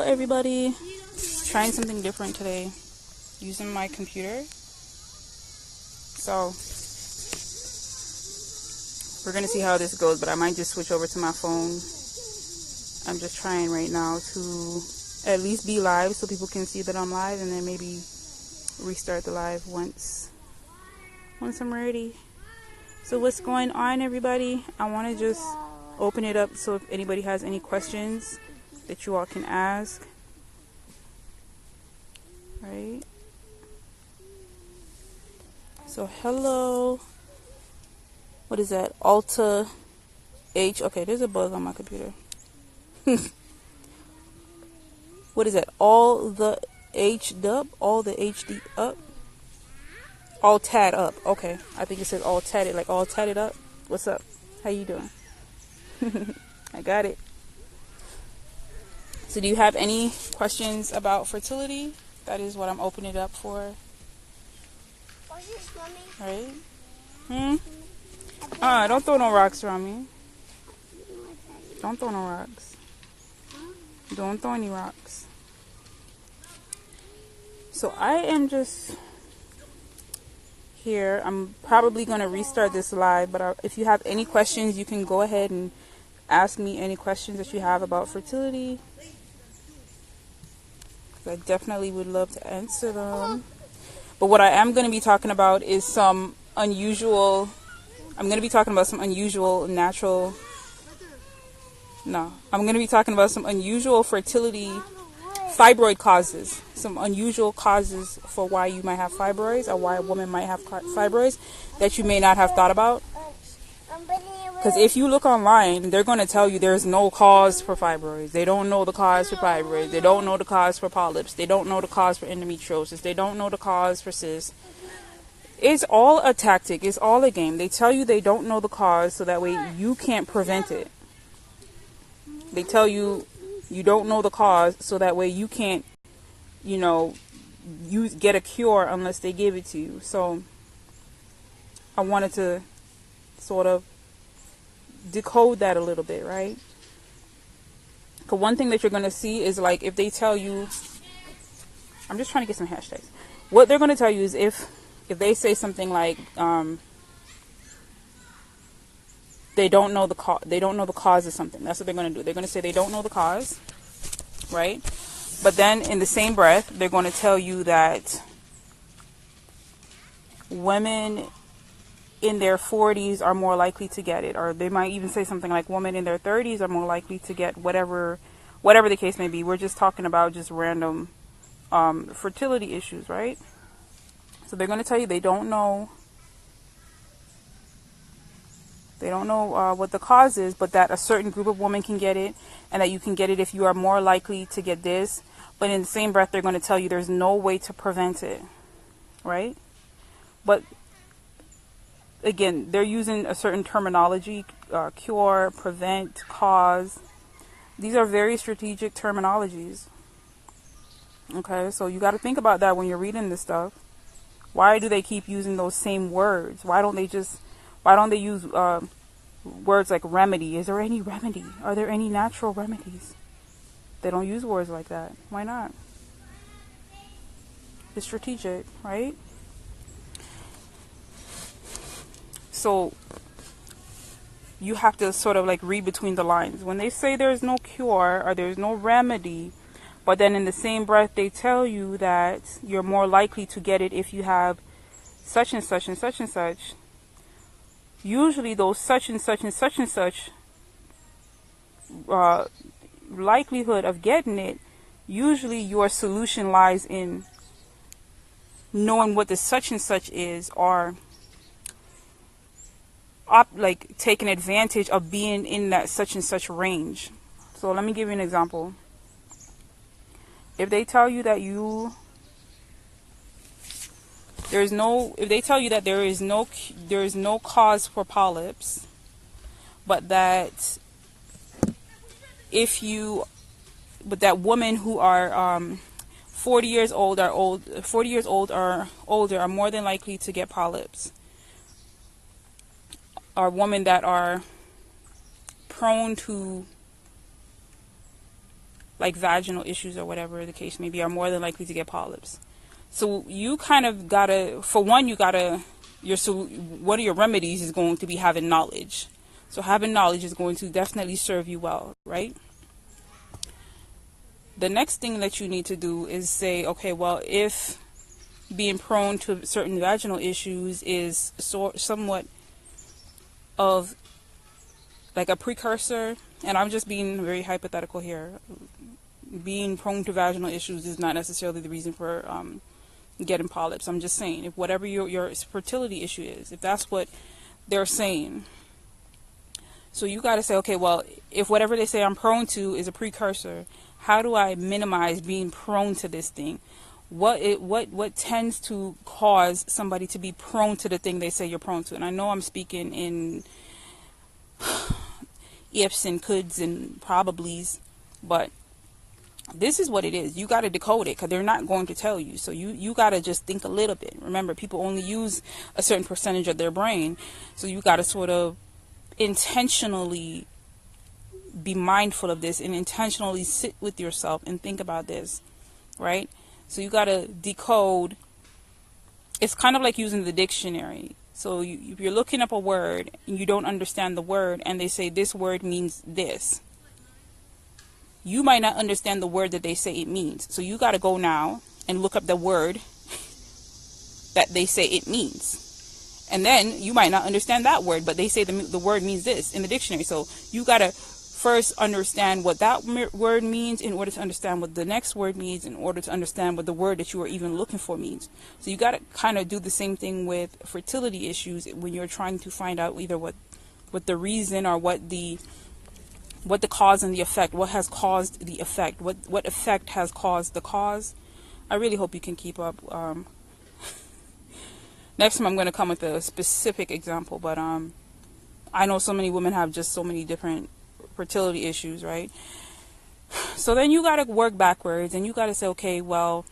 everybody. Trying something different today. Using my computer. So we're gonna see how this goes, but I might just switch over to my phone. I'm just trying right now to at least be live so people can see that I'm live, and then maybe restart the live once I'm ready. So what's going on, everybody? I want to just open it up so if anybody has any questions that you all can ask. Right? So hello. What is that? Alta H. Okay, there's a bug on my computer. What is that? All the H dub? All the HD up? All tad up. Okay. I think it says all tatted, like all tatted up. What's up? How you doing? I got it. So do you have any questions about fertility? That is what I'm opening it up for. Right? Don't throw no rocks around me. Don't throw no rocks. Don't throw any rocks. So I am just here. I'm probably going to restart this live, but if you have any questions, you can go ahead and ask me any questions that you have about fertility. I definitely would love to answer them. But what I am going to be talking about is some unusual fertility fibroid causes. Some unusual causes for why you might have fibroids, or why a woman might have fibroids that you may not have thought about. Because if you look online, they're going to tell you there's no cause for fibroids. They don't know the cause for fibroids. They don't know the cause for polyps. They don't know the cause for endometriosis. They don't know the cause for cysts. It's all a tactic. It's all a game. They tell you they don't know the cause so that way you can't prevent it. They tell you you don't know the cause so that way you can't, get a cure unless they give it to you. So I wanted to sort of decode that a little bit, right? Because one thing that you're going to see is, like, if they tell you, I'm just trying to get some hashtags. What they're going to tell you is if they say something like they don't know the cause of something. That's what they're going to do. They're going to say they don't know the cause, right? But then in the same breath, they're going to tell you that women in their 40s are more likely to get it, or they might even say something like women in their 30s are more likely to get whatever the case may be. We're just talking about just random fertility issues, right? So they're going to tell you they don't know what the cause is, but that a certain group of women can get it, and that you can get it if you are more likely to get this. But in the same breath, they're going to tell you there's no way to prevent it, right? But again, they're using a certain terminology, cure, prevent, cause. These are very strategic terminologies. Okay, so you got to think about that when you're reading this stuff. Why do they keep using those same words? Why don't they use words like remedy? Is there any remedy? Are there any natural remedies? They don't use words like that. Why not? It's strategic, right? So you have to sort of like read between the lines. When they say there's no cure or there's no remedy, but then in the same breath they tell you that you're more likely to get it if you have such and such and such and such. Usually those such and such and such and such likelihood of getting it, usually your solution lies in knowing what the such and such is, or taking advantage of being in that such and such range. So let me give you an example. If they tell you that there is no cause for polyps, but that women who are 40 years old or older are more than likely to get polyps, or women that are prone to like vaginal issues or whatever the case may be, are more than likely to get polyps. So you kind of gotta, for one, one of your remedies is going to be having knowledge. So having knowledge is going to definitely serve you well, right? The next thing that you need to do is say, okay, well, if being prone to certain vaginal issues is somewhat of like a precursor, and I'm just being very hypothetical here, being prone to vaginal issues is not necessarily the reason for getting polyps. I'm just saying, if whatever your fertility issue is, if that's what they're saying, so you got to say, okay, well, if whatever they say I'm prone to is a precursor, how do I minimize being prone to this thing? What tends to cause somebody to be prone to the thing they say you're prone to? And I know I'm speaking in ifs and coulds and probablys, but this is what it is. You got to decode it, because they're not going to tell you. So you got to just think a little bit. Remember, people only use a certain percentage of their brain. So you got to sort of intentionally be mindful of this and intentionally sit with yourself and think about this, right? So you got to decode. It's kind of like using the dictionary. So if you're looking up a word and you don't understand the word and they say this word means this, you might not understand the word that they say it means. So you got to go now and look up the word that they say it means. And then you might not understand that word, but they say the word means this in the dictionary. So you got to first understand what that word means in order to understand what the next word means, in order to understand what the word that you are even looking for means. So you got to kind of do the same thing with fertility issues when you're trying to find out either what the reason or what the cause and the effect, what has caused the effect, what effect has caused the cause. I really hope you can keep up. Next time I'm going to come with a specific example, but I know so many women have just so many different fertility issues, right? So then you got to work backwards and you got to say, okay, well,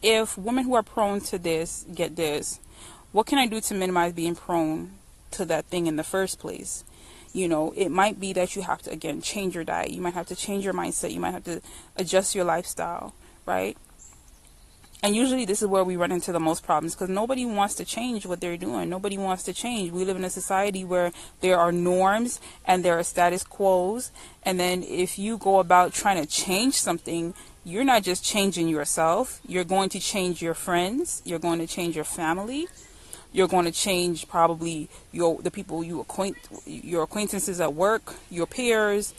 if women who are prone to this get this, what can I do to minimize being prone to that thing in the first place? You know, it might be that you have to, again, change your diet. You might have to change your mindset. You might have to adjust your lifestyle, right? And usually this is where we run into the most problems, because nobody wants to change what they're doing. Nobody wants to change. We live in a society where there are norms and there are status quos. And then if you go about trying to change something, you're not just changing yourself. You're going to change your friends. You're going to change your family. You're going to change probably the people your acquaintances at work, your peers,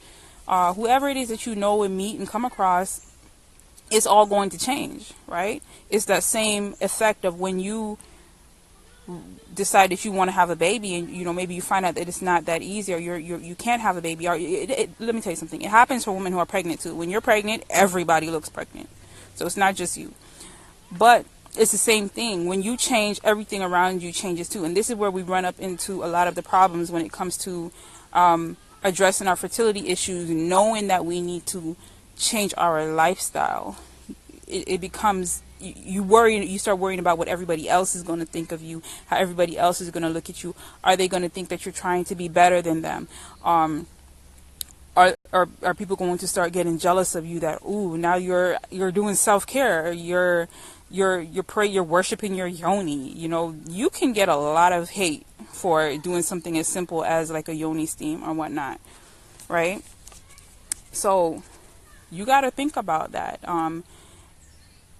whoever it is that you know and meet and come across. It's all going to change, right? It's that same effect of when you decide that you want to have a baby, and maybe you find out that it's not that easy, or you can't have a baby. Or let me tell you something. It happens for women who are pregnant too. When you're pregnant, everybody looks pregnant, so it's not just you. But it's the same thing. When you change, everything around you changes too. And this is where we run up into a lot of the problems when it comes to addressing our fertility issues, knowing that we need to change our lifestyle. It becomes, you start worrying about what everybody else is going to think of you, how everybody else is going to look at you. Are they going to think that you're trying to be better than them? Are people going to start getting jealous of you that, ooh, now you're doing self-care, you're worshiping your yoni? You can get a lot of hate for doing something as simple as like a yoni steam or whatnot, right? So you got to think about that.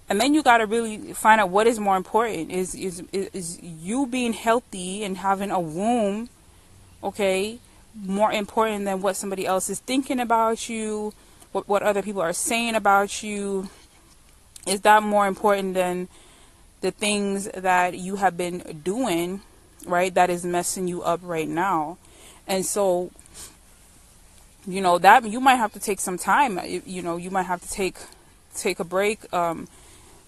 And then you got to really find out what is more important. Is you being healthy and having a womb, okay, more important than what somebody else is thinking about you, what other people are saying about you? Is that more important than the things that you have been doing, right, that is messing you up right now? And so, that you might have to take some time. You might have to take a break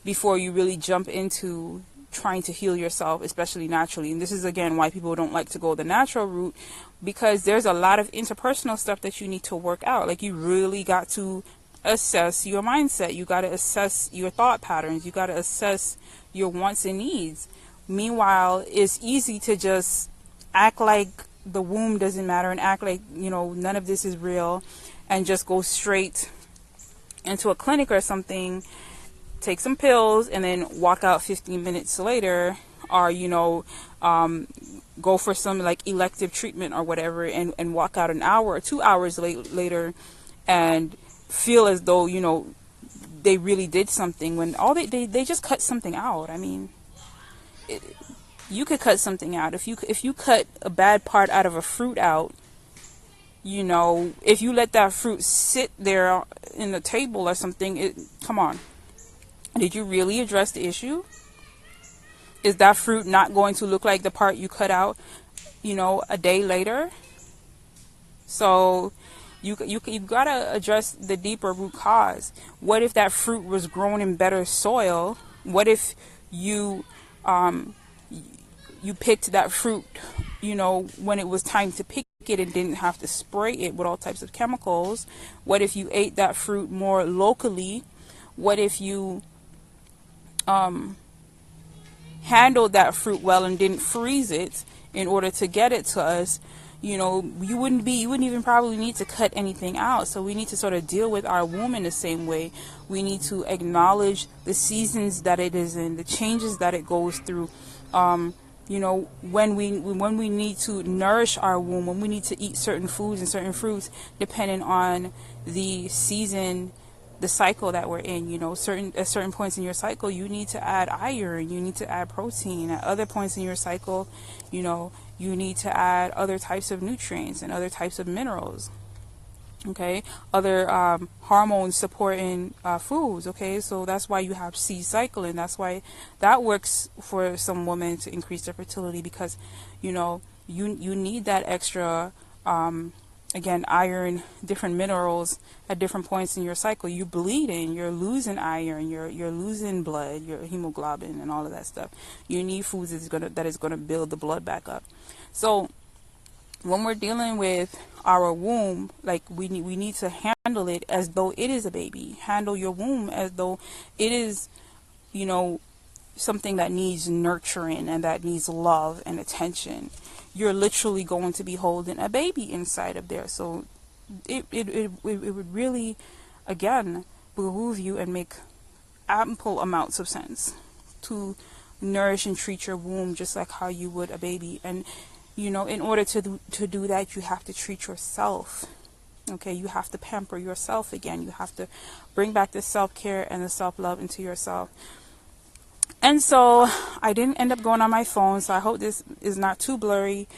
before you really jump into trying to heal yourself, especially naturally. And this is, again, why people don't like to go the natural route, because there's a lot of interpersonal stuff that you need to work out. Like, you really got to assess your mindset. You got to assess your thought patterns. You got to assess your wants and needs. Meanwhile, it's easy to just act like the womb doesn't matter and act like, none of this is real, and just go straight into a clinic or something, take some pills, and then walk out 15 minutes later, or go for some like elective treatment or whatever, and walk out an hour or 2 hours later and feel as though they really did something, when all they just cut something out. I mean, you could cut something out. If you cut a bad part out of a fruit out, if you let that fruit sit there in the table or something, come on, did you really address the issue? Is that fruit not going to look like the part you cut out, a day later? So you gotta address the deeper root cause. What if that fruit was grown in better soil? What if you picked that fruit, when it was time to pick it, and didn't have to spray it with all types of chemicals? What if you ate that fruit more locally? What if you handled that fruit well and didn't freeze it in order to get it to us? You wouldn't even probably need to cut anything out. So we need to sort of deal with our womb in the same way. We need to acknowledge the seasons that it is in, the changes that it goes through. When we need to nourish our womb, when we need to eat certain foods and certain fruits, depending on the season, the cycle that we're in. At certain points in your cycle, you need to add iron, you need to add protein. At other points in your cycle, you need to add other types of nutrients and other types of minerals. Okay, other hormones supporting foods. Okay, so that's why you have seed cycling. That's why that works for some women to increase their fertility, because you need that extra again, iron, different minerals at different points in your cycle. You're bleeding, you're losing iron, you're losing blood, your hemoglobin and all of that stuff. You need foods that is gonna build the blood back up. So when we're dealing with our womb, like we need to handle it as though it is a baby. Handle your womb as though it is, something that needs nurturing and that needs love and attention. You're literally going to be holding a baby inside of there. So it would really, again, behoove you and make ample amounts of sense to nourish and treat your womb just like how you would a baby. And in order to do that, you have to treat yourself. Okay, you have to pamper yourself again. You have to bring back the self-care and the self-love into yourself. And so I didn't end up going on my phone, so I hope this is not too blurry.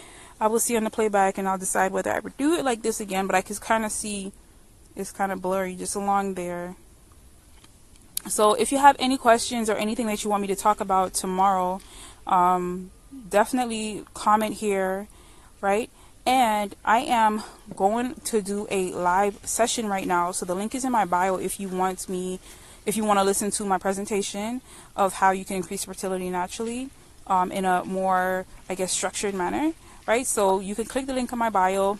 I will see on the playback, and I'll decide whether I would do it like this again, but I can kind of see it's kind of blurry just along there. So if you have any questions or anything that you want me to talk about tomorrow, definitely comment here, right? And I am going to do a live session right now, so the link is in my bio if you want to listen to my presentation of how you can increase fertility naturally in a more, structured manner, right? So you can click the link in my bio.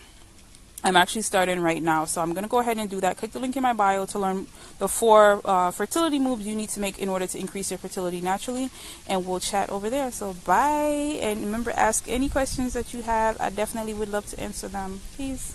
I'm actually starting right now, so I'm going to go ahead and do that. Click the link in my bio to learn the 4 fertility moves you need to make in order to increase your fertility naturally, and we'll chat over there. So bye, and remember, ask any questions that you have. I definitely would love to answer them. Peace.